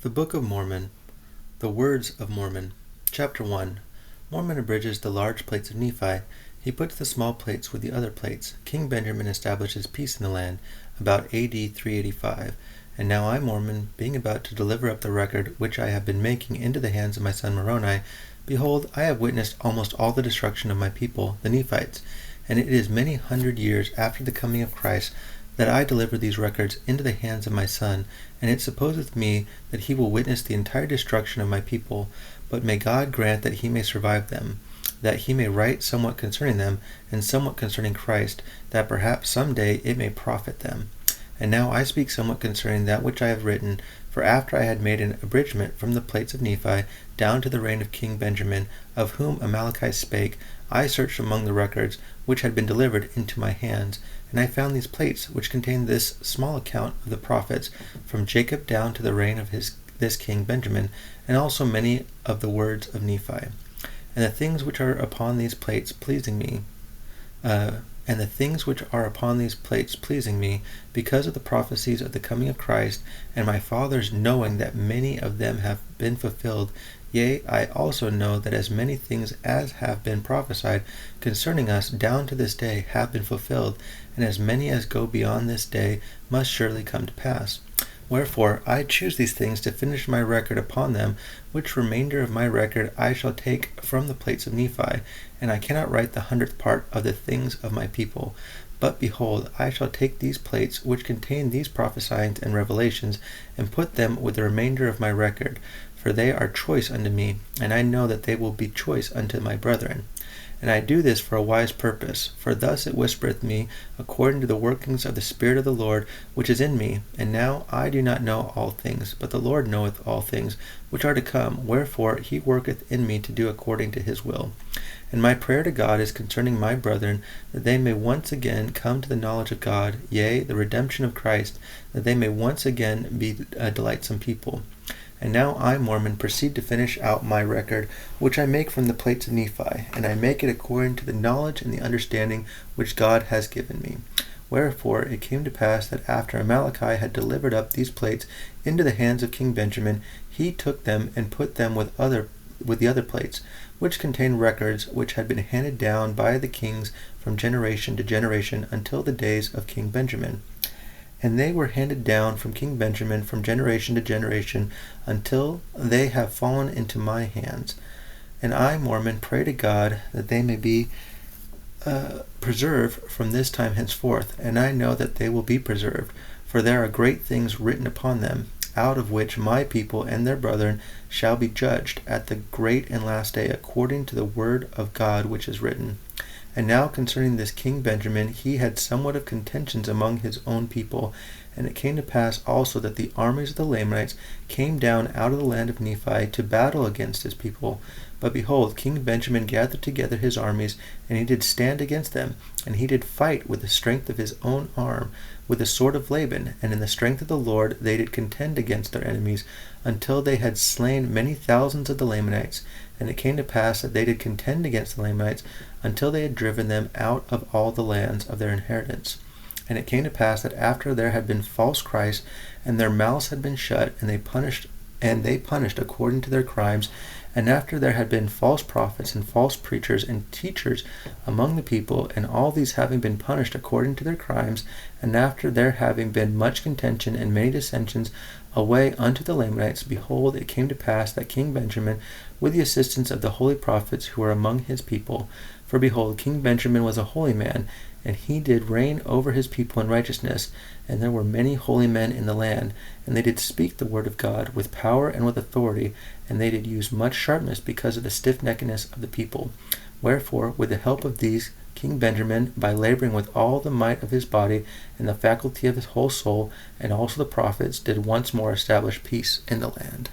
The Book of Mormon, the Words of Mormon, Chapter 1. Mormon abridges the large plates of Nephi. He puts the small plates with the other plates. King Benjamin establishes peace in the land, about A.D. 385. And now I, Mormon, being about to deliver up the record which I have been making into the hands of my son Moroni, behold, I have witnessed almost all the destruction of my people, the Nephites. And it is many hundred years after the coming of Christ that I deliver these records into the hands of my son, and it supposeth me that he will witness the entire destruction of my people. But may God grant that he may survive them, that he may write somewhat concerning them, and somewhat concerning Christ, that perhaps some day it may profit them. And now I speak somewhat concerning that which I have written, for after I had made an abridgment from the plates of Nephi down to the reign of King Benjamin, of whom Amaleki spake, I searched among the records which had been delivered into my hands, and I found these plates which contain this small account of the prophets from Jacob down to the reign of this King Benjamin, and also many of the words of Nephi. And the things which are upon these plates pleasing me, because of the prophecies of the coming of Christ, and my fathers knowing that many of them have been fulfilled, yea, I also know that as many things as have been prophesied concerning us down to this day have been fulfilled, and as many as go beyond this day must surely come to pass. Wherefore I choose these things to finish my record upon them, which remainder of my record I shall take from the plates of Nephi, and I cannot write the 100th part of the things of my people. But behold, I shall take these plates which contain these prophesyings and revelations, and put them with the remainder of my record, for they are choice unto me, and I know that they will be choice unto my brethren. And I do this for a wise purpose, for thus it whispereth me, according to the workings of the Spirit of the Lord which is in me. And now I do not know all things, but the Lord knoweth all things which are to come, wherefore he worketh in me to do according to his will. And my prayer to God is concerning my brethren, that they may once again come to the knowledge of God, yea, the redemption of Christ, that they may once again be a delightsome people. And now I, Mormon, proceed to finish out my record, which I make from the plates of Nephi, and I make it according to the knowledge and the understanding which God has given me. Wherefore it came to pass that after Amaleki had delivered up these plates into the hands of King Benjamin, he took them and put them with the other plates, which contain records which had been handed down by the kings from generation to generation until the days of King Benjamin. And they were handed down from King Benjamin from generation to generation until they have fallen into my hands. And I, Mormon, pray to God that they may be preserved from this time henceforth, and I know that they will be preserved, for there are great things written upon them, out of which my people and their brethren shall be judged at the great and last day, according to the word of God which is written. And now concerning this King Benjamin, he had somewhat of contentions among his own people. And it came to pass also that the armies of the Lamanites came down out of the land of Nephi to battle against his people. But behold, King Benjamin gathered together his armies, and he did stand against them, and he did fight with the strength of his own arm, with the sword of Laban, and in the strength of the Lord they did contend against their enemies, until they had slain many thousands of the Lamanites. And it came to pass that they did contend against the Lamanites, until they had driven them out of all the lands of their inheritance. And it came to pass that after there had been false Christs, and their mouths had been shut, and they punished according to their crimes, and after there had been false prophets and false preachers and teachers among the people, and all these having been punished according to their crimes, and after there having been much contention and many dissensions away unto the Lamanites, behold, it came to pass that King Benjamin, with the assistance of the holy prophets who were among his people, for behold, King Benjamin was a holy man, and he did reign over his people in righteousness, and there were many holy men in the land, and they did speak the word of God with power and with authority, and they did use much sharpness because of the stiffneckedness of the people. Wherefore, with the help of these, King Benjamin, by laboring with all the might of his body and the faculty of his whole soul, and also the prophets, did once more establish peace in the land.